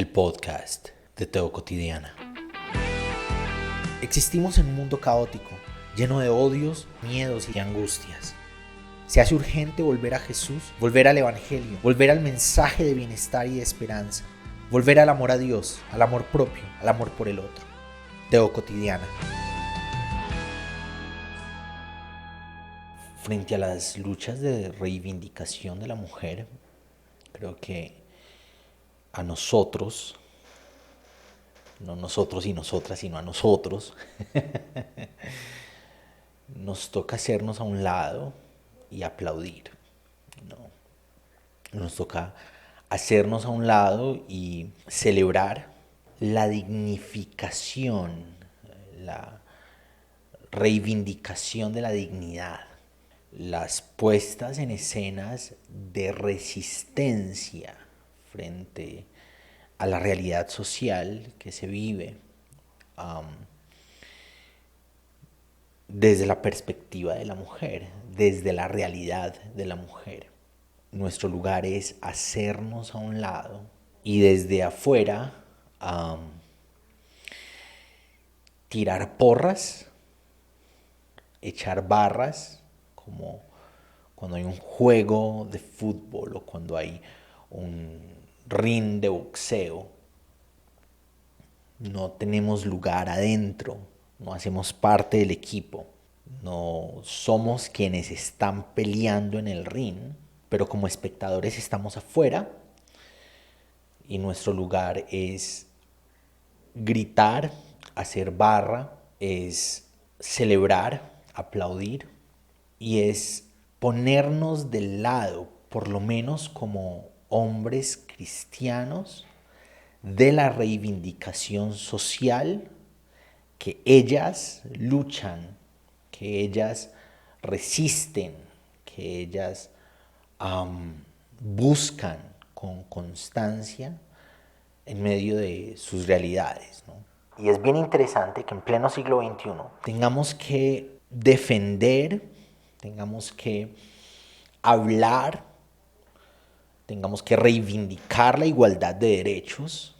el podcast de Teo Cotidiana. Existimos en un mundo caótico, lleno de odios, miedos y angustias. Se hace urgente volver a Jesús, volver al Evangelio, volver al mensaje de bienestar y de esperanza, volver al amor a Dios, al amor propio, al amor por el otro. Teo Cotidiana. Frente a las luchas de reivindicación de la mujer, creo que a nosotros, no nosotros y nosotras, sino a nosotros, nos toca hacernos a un lado y aplaudir, ¿no? Nos toca hacernos a un lado y celebrar la dignificación, la reivindicación de la dignidad, las puestas en escenas de resistencia frente a la realidad social que se vive desde la perspectiva de la mujer, desde la realidad de la mujer. Nuestro lugar es hacernos a un lado y desde afuera tirar porras, echar barras, como cuando hay un juego de fútbol o cuando hay un ring de boxeo. No tenemos lugar adentro, no hacemos parte del equipo, no somos quienes están peleando en el ring, pero como espectadores estamos afuera y nuestro lugar es gritar, hacer barra, es celebrar, aplaudir y es ponernos del lado, por lo menos como hombres cristianos, de la reivindicación social que ellas luchan, que ellas resisten, que ellas buscan con constancia en medio de sus realidades, ¿no? Y es bien interesante que en pleno siglo XXI tengamos que defender, tengamos que hablar, tengamos que reivindicar la igualdad de derechos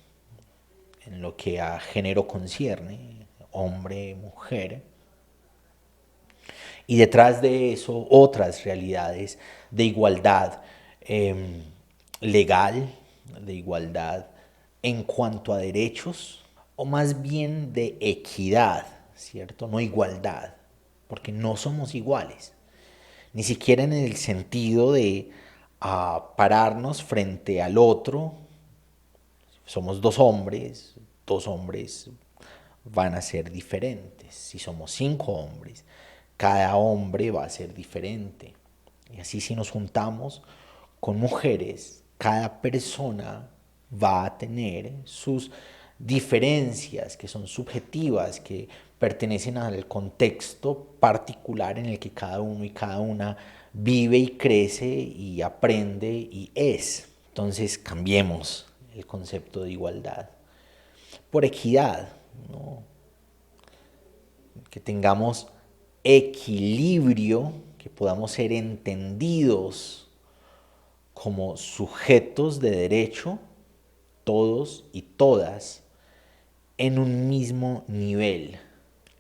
en lo que a género concierne, hombre, mujer, y detrás de eso otras realidades de igualdad legal, de igualdad en cuanto a derechos, o más bien de equidad, ¿cierto? No igualdad, porque no somos iguales, ni siquiera en el sentido de pararnos frente al otro. Somos dos hombres van a ser diferentes. Si somos 5 hombres, cada hombre va a ser diferente. Y así si nos juntamos con mujeres, cada persona va a tener sus diferencias que son subjetivas, que pertenecen al contexto particular en el que cada uno y cada una vive y crece y aprende y es. Entonces cambiemos el concepto de igualdad por equidad, ¿no? Que tengamos equilibrio, que podamos ser entendidos como sujetos de derecho, todos y todas, en un mismo nivel,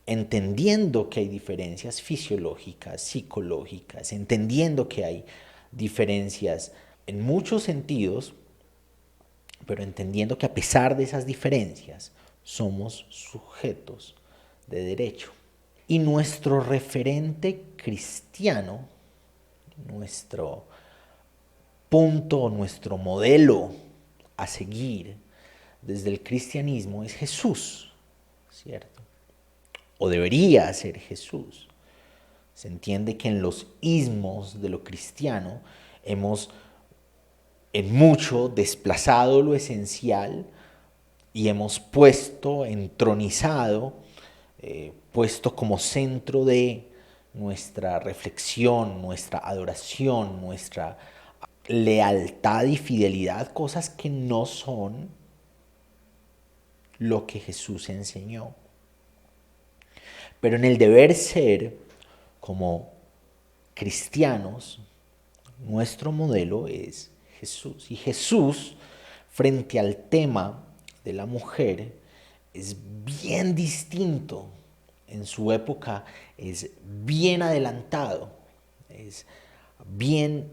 entendiendo que hay diferencias fisiológicas, psicológicas, entendiendo que hay diferencias en muchos sentidos, pero entendiendo que a pesar de esas diferencias, somos sujetos de derecho. Y nuestro referente cristiano, nuestro punto, nuestro modelo a seguir desde el cristianismo es Jesús, ¿cierto? O debería ser Jesús. Se entiende que en los ismos de lo cristiano hemos en mucho desplazado lo esencial y hemos puesto, entronizado, puesto como centro de nuestra reflexión, nuestra adoración, nuestra lealtad y fidelidad, cosas que no son lo que Jesús enseñó. Pero en el deber ser, como cristianos, nuestro modelo es Jesús. Y Jesús, frente al tema de la mujer es bien distinto. En su época es bien adelantado, es bien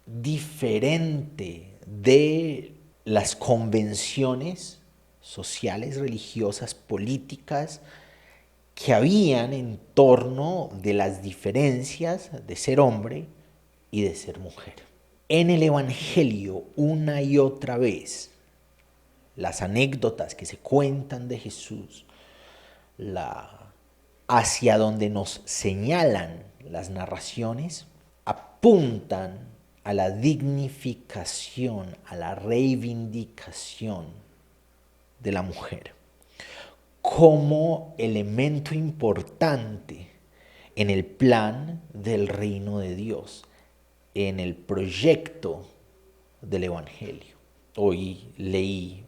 diferente de las convenciones sociales, religiosas, políticas que habían en torno de las diferencias de ser hombre y de ser mujer. En el Evangelio, una y otra vez, las anécdotas que se cuentan de Jesús, hacia donde nos señalan las narraciones, apuntan a la dignificación, a la reivindicación de la mujer como elemento importante en el plan del reino de Dios, en el proyecto del Evangelio. Hoy leí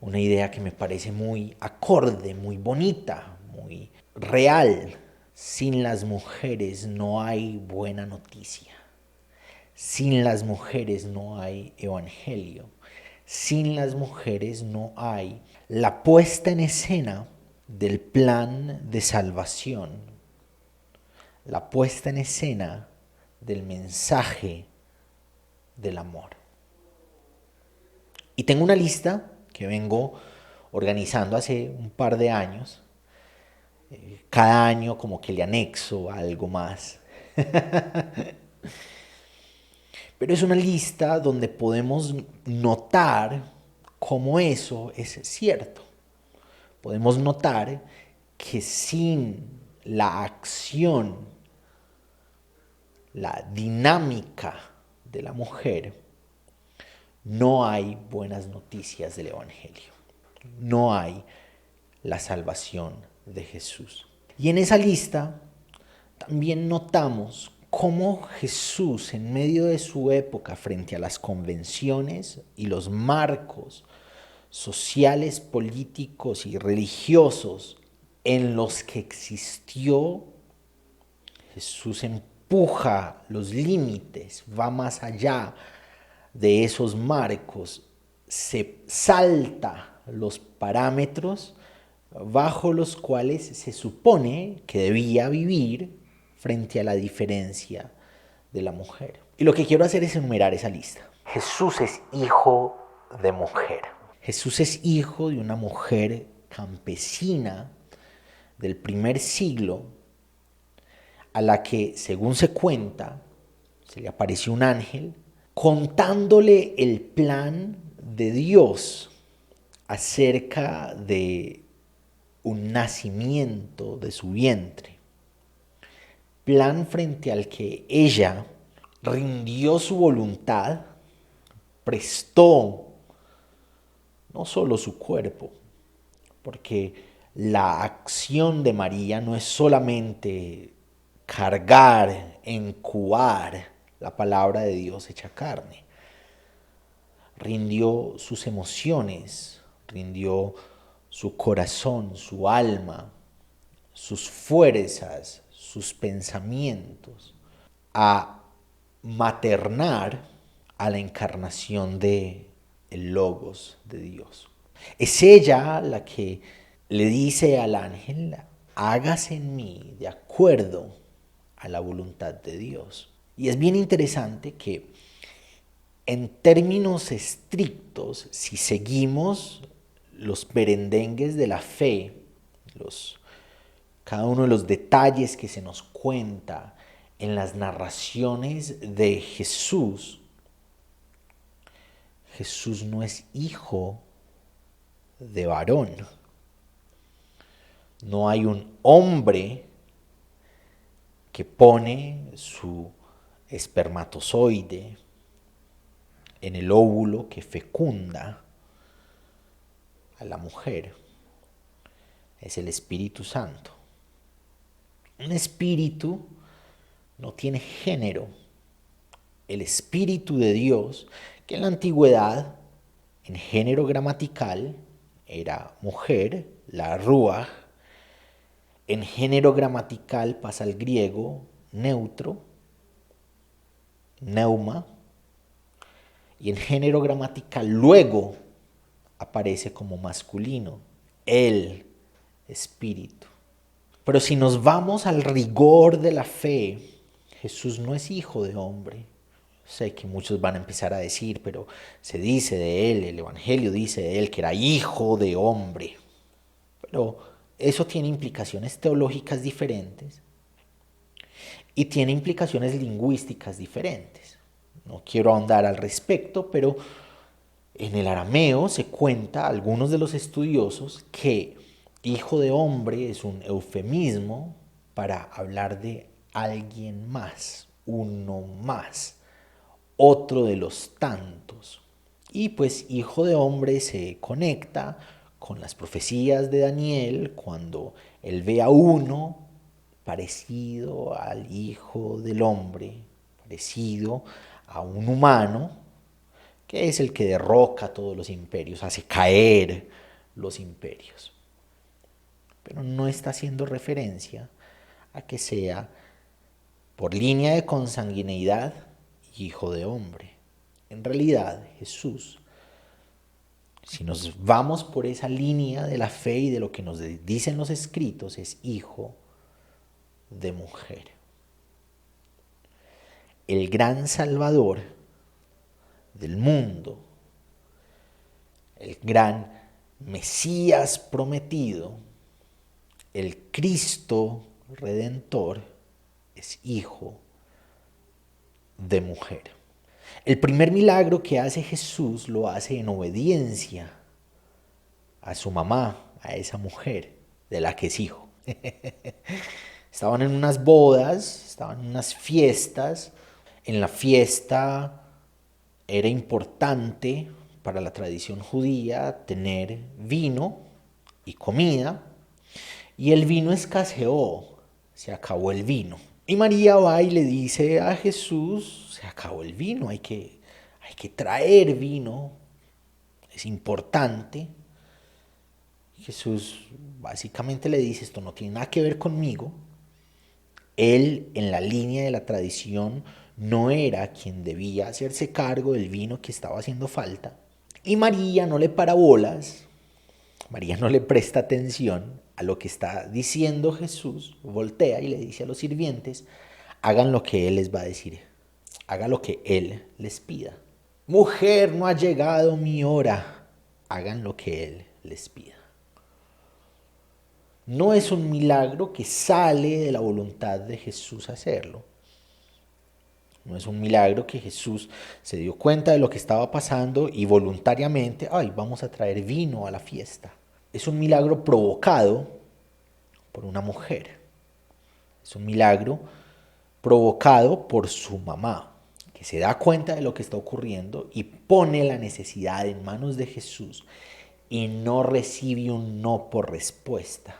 una idea que me parece muy acorde, muy bonita, muy real. Sin las mujeres no hay buena noticia. Sin las mujeres no hay evangelio. Sin las mujeres no hay la puesta en escena del plan de salvación, la puesta en escena del mensaje del amor. Y tengo una lista que vengo organizando hace un par de años. Cada año como que le anexo algo más. Pero es una lista donde podemos notar cómo eso es cierto. Podemos notar que sin la acción, la dinámica de la mujer, no hay buenas noticias del Evangelio. No hay la salvación de Jesús. Y en esa lista también notamos cómo Jesús, en medio de su época, frente a las convenciones y los marcos sociales, políticos y religiosos en los que existió, Jesús empuja los límites, va más allá de esos marcos, se salta los parámetros bajo los cuales se supone que debía vivir frente a la diferencia de la mujer. Y lo que quiero hacer es enumerar esa lista. Jesús es hijo de mujer. Jesús es hijo de una mujer campesina del primer siglo a la que, según se cuenta, se le apareció un ángel contándole el plan de Dios acerca de un nacimiento de su vientre. Plan frente al que ella rindió su voluntad, prestó no solo su cuerpo, porque la acción de María no es solamente cargar, encubar la palabra de Dios hecha carne. Rindió sus emociones, rindió su corazón, su alma, sus fuerzas, sus pensamientos, a maternar a la encarnación de el Logos de Dios. Es ella la que le dice al ángel, hágase en mí de acuerdo a la voluntad de Dios. Y es bien interesante que en términos estrictos, si seguimos los perendengues de la fe, cada uno de los detalles que se nos cuenta en las narraciones de Jesús, Jesús no es hijo de varón. No hay un hombre que pone su espermatozoide en el óvulo que fecunda a la mujer. Es el Espíritu Santo. Un espíritu no tiene género. El Espíritu de Dios, que en la antigüedad, en género gramatical, era mujer, la ruach. En género gramatical pasa al griego neutro, neuma. Y en género gramatical luego aparece como masculino, el Espíritu. Pero si nos vamos al rigor de la fe, Jesús no es hijo de hombre. Sé que muchos van a empezar a decir, pero se dice de él, el Evangelio dice de él que era hijo de hombre. Pero eso tiene implicaciones teológicas diferentes y tiene implicaciones lingüísticas diferentes. No quiero ahondar al respecto, pero en el arameo se cuenta, algunos de los estudiosos, que hijo de hombre es un eufemismo para hablar de alguien más, uno más, otro de los tantos. Y pues hijo de hombre se conecta con las profecías de Daniel cuando él ve a uno parecido al hijo del hombre, parecido a un humano, que es el que derroca todos los imperios, hace caer los imperios. Pero no está haciendo referencia a que sea por línea de consanguineidad hijo de hombre. En realidad, Jesús, si nos vamos por esa línea de la fe y de lo que nos dicen los escritos, es hijo de mujer. El gran Salvador del mundo, el gran Mesías prometido, el Cristo Redentor, es hijo de mujer. El primer milagro que hace Jesús lo hace en obediencia a su mamá, a esa mujer de la que es hijo. Estaban en unas bodas, estaban en unas fiestas. En la fiesta era importante para la tradición judía tener vino y comida, y el vino escaseó, se acabó el vino. Y María va y le dice a Jesús, se acabó el vino, hay que traer vino, es importante. Jesús básicamente le dice, esto no tiene nada que ver conmigo. Él, en la línea de la tradición, no era quien debía hacerse cargo del vino que estaba haciendo falta. Y María no le para bolas, María no le presta atención a lo que está diciendo Jesús, voltea y le dice a los sirvientes, hagan lo que Él les va a decir, hagan lo que Él les pida. Mujer, no ha llegado mi hora, hagan lo que Él les pida. No es un milagro que sale de la voluntad de Jesús hacerlo. No es un milagro que Jesús se dio cuenta de lo que estaba pasando y voluntariamente, ay, vamos a traer vino a la fiesta. Es un milagro provocado por una mujer. Es un milagro provocado por su mamá, que se da cuenta de lo que está ocurriendo y pone la necesidad en manos de Jesús y no recibe un no por respuesta.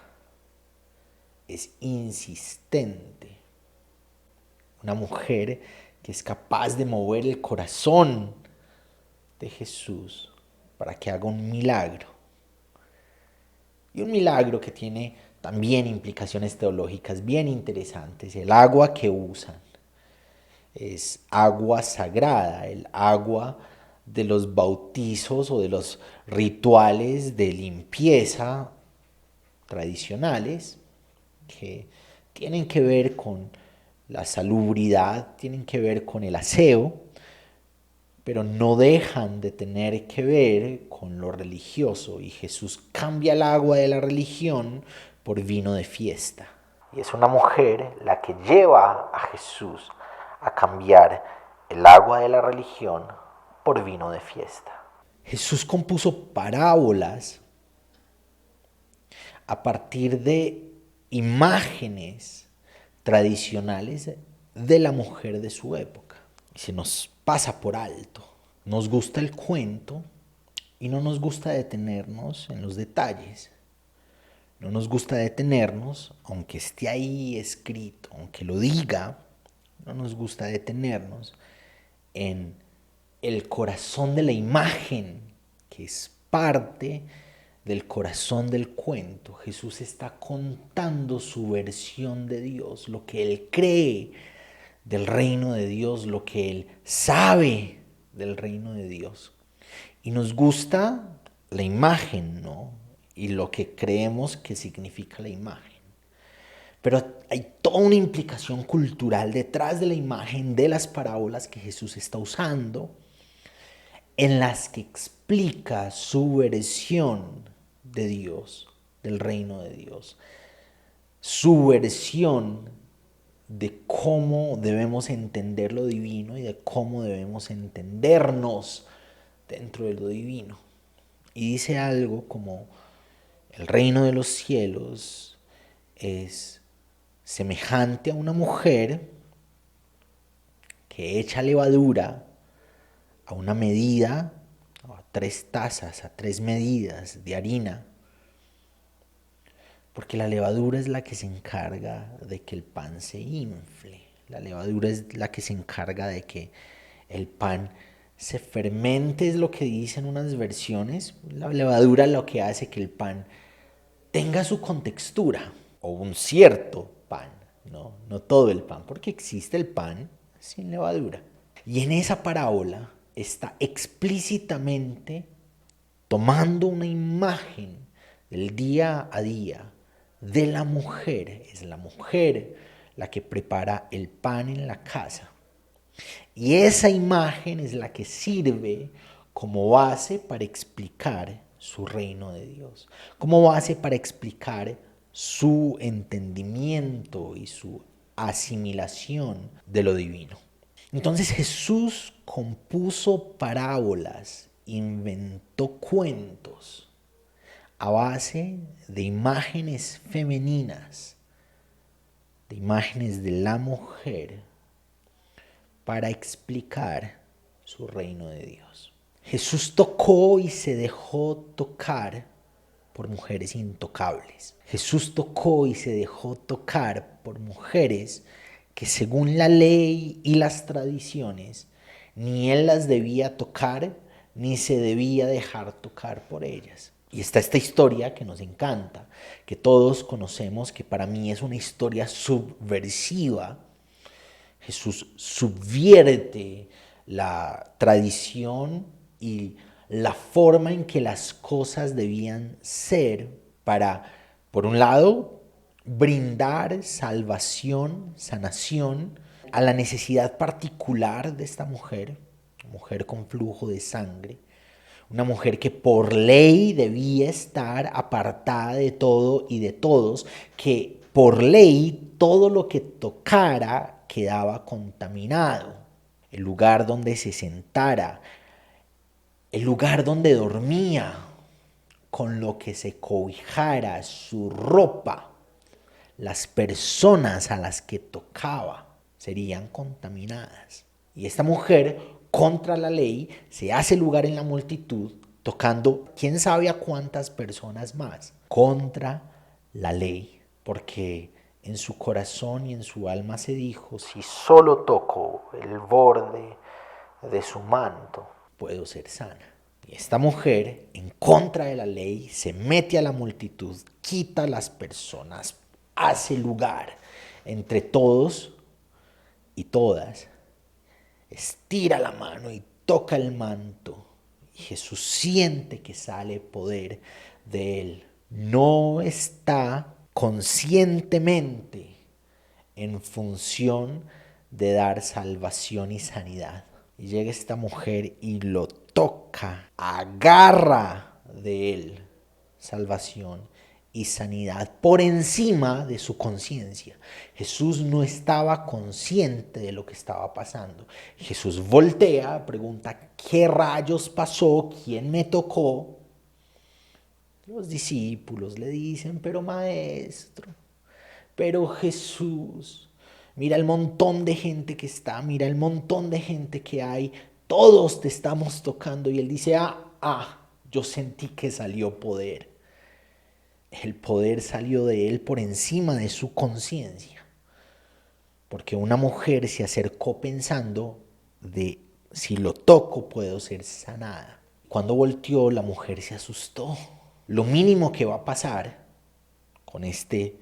Es insistente. Una mujer que es capaz de mover el corazón de Jesús para que haga un milagro. Y un milagro que tiene también implicaciones teológicas bien interesantes. El agua que usan es agua sagrada, el agua de los bautizos o de los rituales de limpieza tradicionales que tienen que ver con la salubridad, tienen que ver con el aseo, pero no dejan de tener que ver con lo religioso. Y Jesús cambia el agua de la religión por vino de fiesta. Y es una mujer la que lleva a Jesús a cambiar el agua de la religión por vino de fiesta. Jesús compuso parábolas a partir de imágenes tradicionales de la mujer de su época. Y se nos pasa por alto. Nos gusta el cuento y no nos gusta detenernos en los detalles. No nos gusta detenernos, aunque esté ahí escrito, aunque lo diga, no nos gusta detenernos en el corazón de la imagen, que es parte del corazón del cuento. Jesús está contando su versión de Dios, lo que Él cree del reino de Dios, lo que Él sabe del reino de Dios. Y nos gusta la imagen, ¿no? Y lo que creemos que significa la imagen. Pero hay toda una implicación cultural detrás de la imagen de las parábolas que Jesús está usando, en las que explica su versión de Dios, del reino de Dios, su versión de cómo debemos entender lo divino y de cómo debemos entendernos dentro de lo divino. Y dice algo como: el reino de los cielos es semejante a una mujer que echa levadura a una medida, a 3 tazas, a 3 medidas de harina, porque la levadura es la que se encarga de que el pan se infle. La levadura es la que se encarga de que el pan se fermente, es lo que dicen unas versiones. La levadura lo que hace que el pan tenga su contextura, o un cierto pan, no todo el pan, porque existe el pan sin levadura. Y en esa parábola está explícitamente tomando una imagen del día a día de la mujer. Es la mujer la que prepara el pan en la casa. Y esa imagen es la que sirve como base para explicar su reino de Dios, como base para explicar su entendimiento y su asimilación de lo divino. Entonces Jesús compuso parábolas, inventó cuentos a base de imágenes femeninas, de imágenes de la mujer, para explicar su reino de Dios. Jesús tocó y se dejó tocar por mujeres intocables. Jesús tocó y se dejó tocar por mujeres que, según la ley y las tradiciones, ni él las debía tocar ni se debía dejar tocar por ellas. Y está esta historia que nos encanta, que todos conocemos, que para mí es una historia subversiva. Jesús subvierte la tradición y la forma en que las cosas debían ser para, por un lado, brindar salvación, sanación a la necesidad particular de esta mujer, mujer con flujo de sangre, una mujer que por ley debía estar apartada de todo y de todos, que por ley todo lo que tocara quedaba contaminado. El lugar donde se sentara, el lugar donde dormía, con lo que se cobijara, su ropa, las personas a las que tocaba serían contaminadas. Y esta mujer, contra la ley, se hace lugar en la multitud, tocando quién sabe a cuántas personas más, contra la ley, porque en su corazón y en su alma se dijo: si solo toco el borde de su manto, puedo ser sana. Y esta mujer, en contra de la ley, se mete a la multitud, quita a las personas, hace lugar entre todos y todas, estira la mano y toca el manto. Y Jesús siente que sale poder de él. No está conscientemente en función de dar salvación y sanidad. Y llega esta mujer y lo toca, agarra de él salvación y sanidad por encima de su conciencia. Jesús no estaba consciente de lo que estaba pasando. Jesús voltea, pregunta: ¿qué rayos pasó? ¿Quién me tocó? Los discípulos le dicen: pero maestro, pero Jesús, mira el montón de gente que está, mira el montón de gente que hay, todos te estamos tocando. Y él dice: yo sentí que salió poder. El poder salió de él por encima de su conciencia, porque una mujer se acercó pensando de: si lo toco puedo ser sanada. Cuando volteó, la mujer se asustó. Lo mínimo que va a pasar con este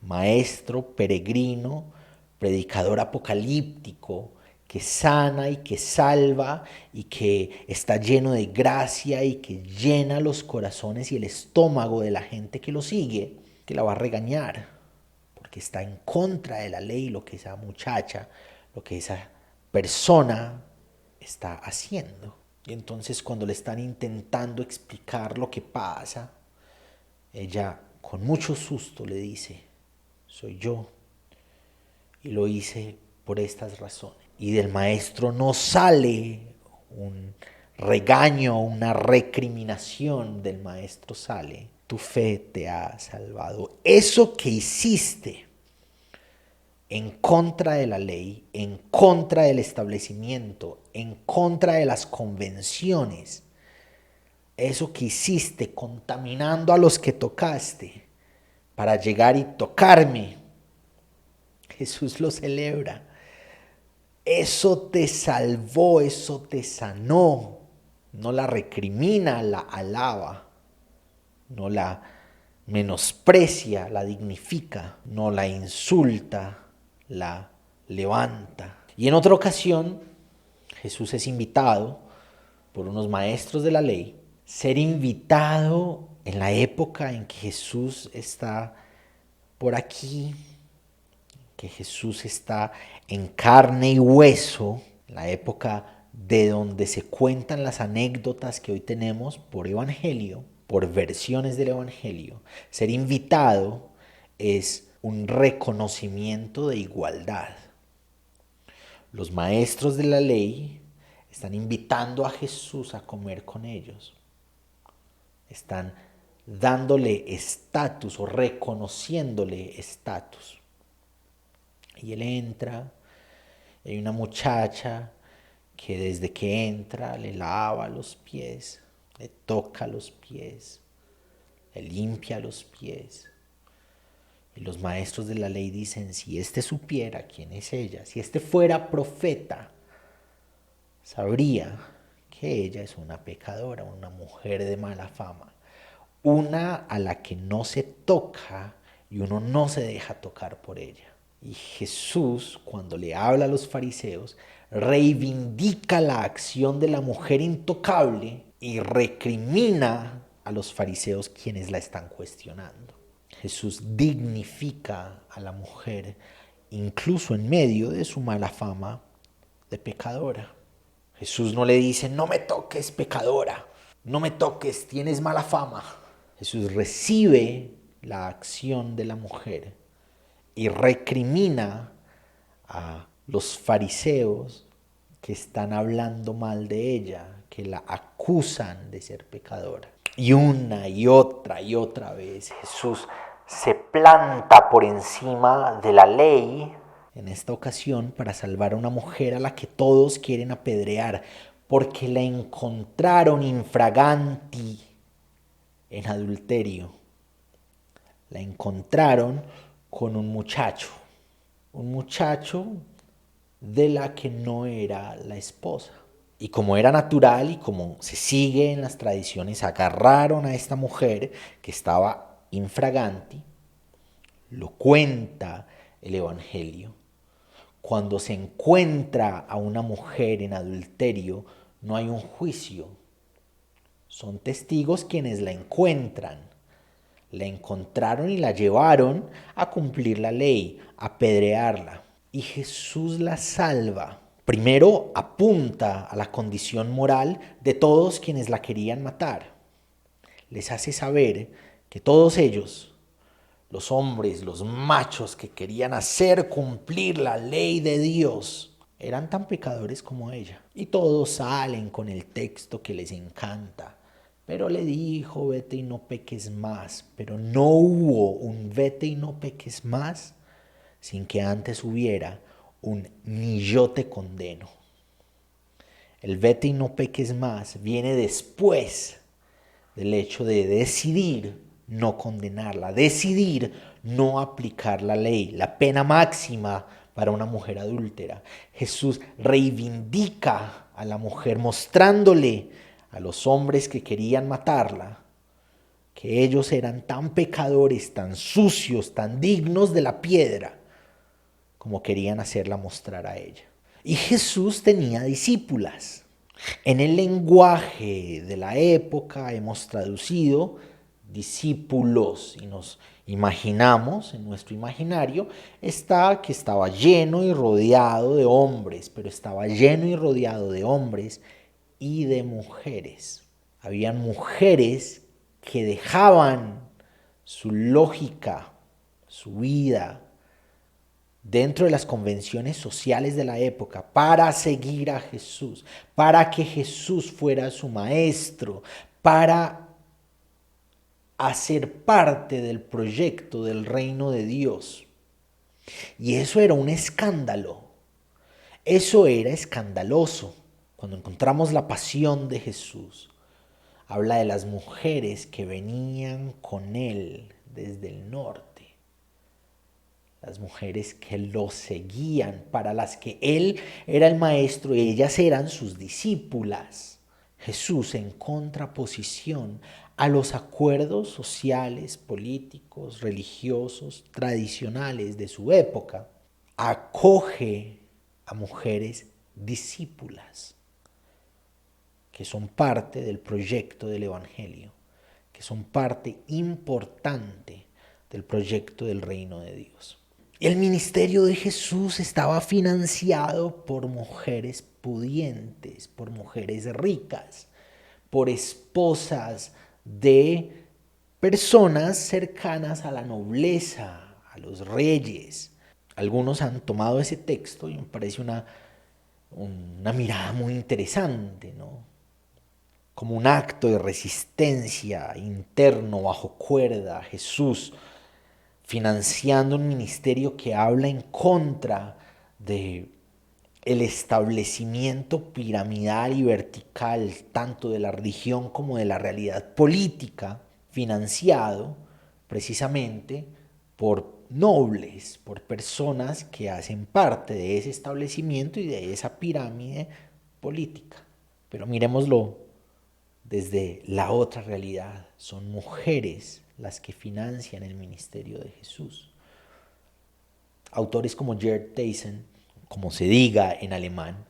maestro peregrino, predicador apocalíptico, que sana y que salva y que está lleno de gracia y que llena los corazones y el estómago de la gente que lo sigue, que la va a regañar, porque está en contra de la ley lo que esa muchacha, lo que esa persona está haciendo. Y entonces cuando le están intentando explicar lo que pasa, ella con mucho susto le dice, soy yo y lo hice por estas razones. Y del maestro no sale un regaño, una recriminación, del maestro sale, tu fe te ha salvado. Eso que hiciste en contra de la ley, en contra del establecimiento, en contra de las convenciones, eso que hiciste contaminando a los que tocaste para llegar y tocarme, Jesús lo celebra. Eso te salvó, eso te sanó. No la recrimina, la alaba. No la menosprecia, la dignifica. No la insulta, la levanta. Y en otra ocasión, Jesús es invitado por unos maestros de la ley. Ser invitado en la época en que Jesús está por aquí, que Jesús está en carne y hueso, la época de donde se cuentan las anécdotas que hoy tenemos por evangelio, por versiones del evangelio. Ser invitado es un reconocimiento de igualdad. Los maestros de la ley están invitando a Jesús a comer con ellos. Están dándole estatus o reconociéndole estatus. Y él entra, y hay una muchacha que desde que entra le lava los pies, le toca los pies, le limpia los pies. Y los maestros de la ley dicen, si éste supiera quién es ella, si éste fuera profeta, sabría que ella es una pecadora, una mujer de mala fama, una a la que no se toca y uno no se deja tocar por ella. Y Jesús, cuando le habla a los fariseos, reivindica la acción de la mujer intocable y recrimina a los fariseos quienes la están cuestionando. Jesús dignifica a la mujer incluso en medio de su mala fama de pecadora. Jesús no le dice, no me toques, pecadora, no me toques, tienes mala fama. Jesús recibe la acción de la mujer y recrimina a los fariseos que están hablando mal de ella, que la acusan de ser pecadora. Y una y otra vez Jesús se planta por encima de la ley, en esta ocasión para salvar a una mujer a la que todos quieren apedrear, porque la encontraron infraganti en adulterio. La encontraron con un muchacho de la que no era la esposa. Y como era natural y como se sigue en las tradiciones, agarraron a esta mujer que estaba infraganti, lo cuenta el Evangelio. Cuando se encuentra a una mujer en adulterio, no hay un juicio. Son testigos quienes la encuentran. La encontraron y la llevaron a cumplir la ley, a apedrearla. Y Jesús la salva. Primero apunta a la condición moral de todos quienes la querían matar. Les hace saber que todos ellos, los hombres, los machos que querían hacer cumplir la ley de Dios, eran tan pecadores como ella. Y todos salen con el texto que les encanta. Pero le dijo, vete y no peques más. Pero no hubo un vete y no peques más sin que antes hubiera un ni yo te condeno. El vete y no peques más viene después del hecho de decidir no condenarla, decidir no aplicar la ley, la pena máxima para una mujer adúltera. Jesús reivindica a la mujer mostrándole a los hombres que querían matarla que ellos eran tan pecadores, tan sucios, tan dignos de la piedra como querían hacerla mostrar a ella. Y Jesús tenía discípulas. En el lenguaje de la época hemos traducido discípulos y nos imaginamos en nuestro imaginario que estaba lleno y rodeado de hombres, pero estaba lleno y rodeado de hombres y de mujeres. Habían mujeres que dejaban su lógica, su vida, dentro de las convenciones sociales de la época para seguir a Jesús, para que Jesús fuera su maestro, para hacer parte del proyecto del reino de Dios. Y eso era un escándalo, eso era escandaloso. Cuando encontramos la pasión de Jesús, habla de las mujeres que venían con él desde el norte, las mujeres que lo seguían, para las que él era el maestro y ellas eran sus discípulas. Jesús, en contraposición a los acuerdos sociales, políticos, religiosos, tradicionales de su época, acoge a mujeres discípulas que son parte del proyecto del Evangelio, que son parte importante del proyecto del reino de Dios. El ministerio de Jesús estaba financiado por mujeres pudientes, por mujeres ricas, por esposas de personas cercanas a la nobleza, a los reyes. Algunos han tomado ese texto y me parece una mirada muy interesante, ¿no? Como un acto de resistencia interno bajo cuerda. Jesús financiando un ministerio que habla en contra de el establecimiento piramidal y vertical tanto de la religión como de la realidad política, financiado precisamente por nobles, por personas que hacen parte de ese establecimiento y de esa pirámide política. Pero miremoslo desde la otra realidad. Son mujeres las que financian el ministerio de Jesús. Autores como Gerd Theissen, como se diga en alemán,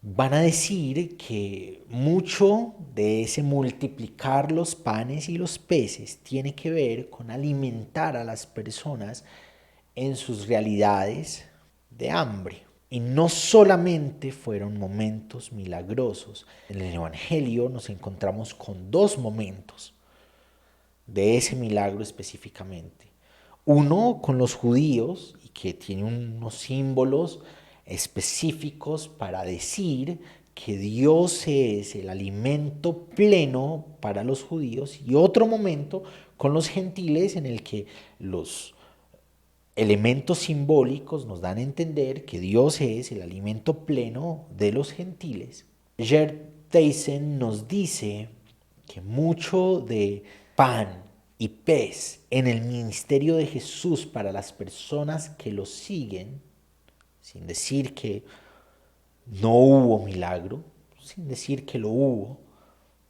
van a decir que mucho de ese multiplicar los panes y los peces tiene que ver con alimentar a las personas en sus realidades de hambre. Y no solamente fueron momentos milagrosos. En el Evangelio nos encontramos con dos momentos de ese milagro específicamente. Uno con los judíos, y que tiene unos símbolos específicos para decir que Dios es el alimento pleno para los judíos, y otro momento con los gentiles en el que los elementos simbólicos nos dan a entender que Dios es el alimento pleno de los gentiles. Gerd Theissen nos dice que mucho de pan y pez en el ministerio de Jesús para las personas que lo siguen, sin decir que no hubo milagro, sin decir que lo hubo,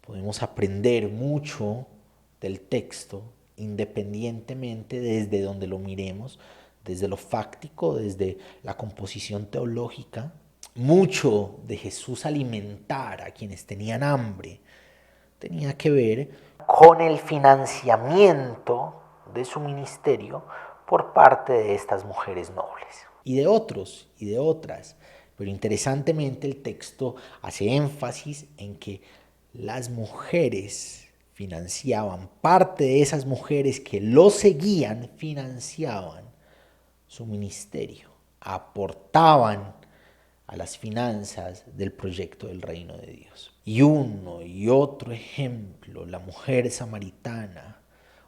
podemos aprender mucho del texto independientemente desde donde lo miremos, desde lo fáctico, desde la composición teológica. Mucho de Jesús alimentar a quienes tenían hambre tenía que ver con el financiamiento de su ministerio por parte de estas mujeres nobles y de otros y de otras. Pero interesantemente el texto hace énfasis en que las mujeres financiaban, parte de esas mujeres que lo seguían financiaban su ministerio, aportaban a las finanzas del proyecto del reino de Dios. Y uno y otro ejemplo, la mujer samaritana,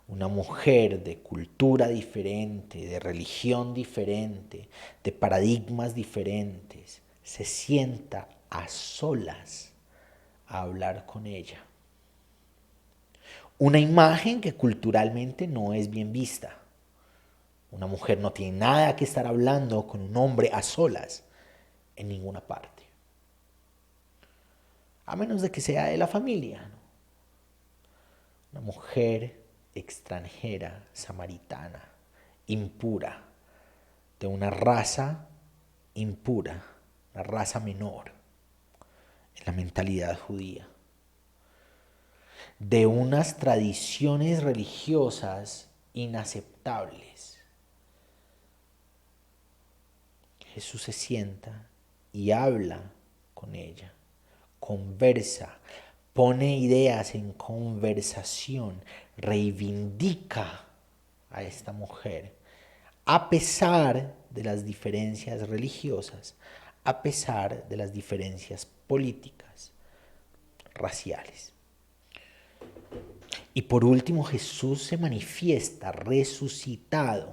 una mujer de cultura diferente, de religión diferente, de paradigmas diferentes, se sienta a solas a hablar con ella. Una imagen que culturalmente no es bien vista. Una mujer no tiene nada que estar hablando con un hombre a solas en ninguna parte. A menos de que sea de la familia, ¿no? Una mujer extranjera, samaritana, impura, de una raza impura, una raza menor en la mentalidad judía, de unas tradiciones religiosas inaceptables. Jesús se sienta y habla con ella, conversa, pone ideas en conversación, reivindica a esta mujer, a pesar de las diferencias religiosas, a pesar de las diferencias políticas, raciales. Y por último, Jesús se manifiesta resucitado,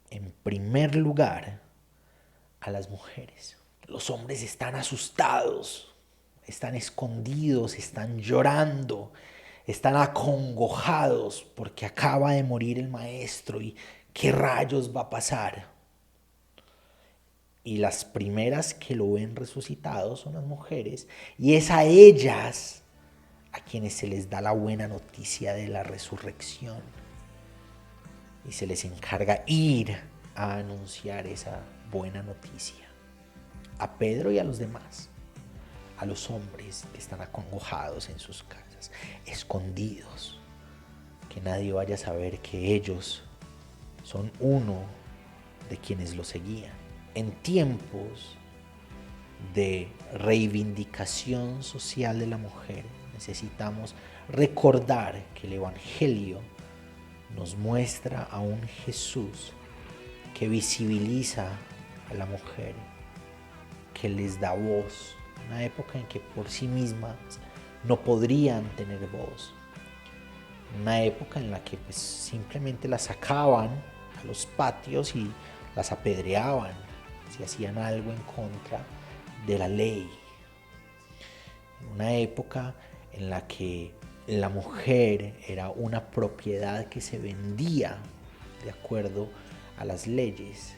en primer lugar, a las mujeres. Los hombres están asustados, están escondidos, están llorando, están acongojados porque acaba de morir el maestro y ¿qué rayos va a pasar? Y las primeras que lo ven resucitado son las mujeres, y es a ellas a quienes se les da la buena noticia de la resurrección y se les encarga ir a anunciar esa buena noticia a Pedro y a los demás, a los hombres que están acongojados en sus casas, escondidos, que nadie vaya a saber que ellos son uno de quienes lo seguían. En tiempos de reivindicación social de la mujer, necesitamos recordar que el Evangelio nos muestra a un Jesús que visibiliza a la mujer, que les da voz. Una época en que por sí mismas no podrían tener voz. Una época en la que pues, simplemente las sacaban a los patios y las apedreaban si hacían algo en contra de la ley. Una época en la que la mujer era una propiedad que se vendía de acuerdo a las leyes.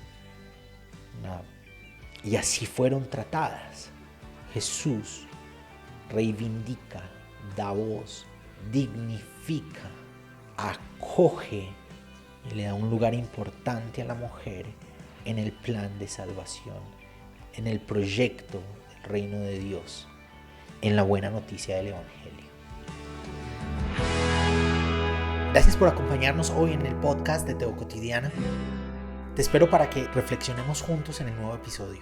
Y así fueron tratadas. Jesús reivindica, da voz, dignifica, acoge y le da un lugar importante a la mujer en el plan de salvación, en el proyecto del reino de Dios, en la buena noticia del Evangelio. Gracias por acompañarnos hoy en el podcast de Teo Cotidiana. Te espero para que reflexionemos juntos en el nuevo episodio.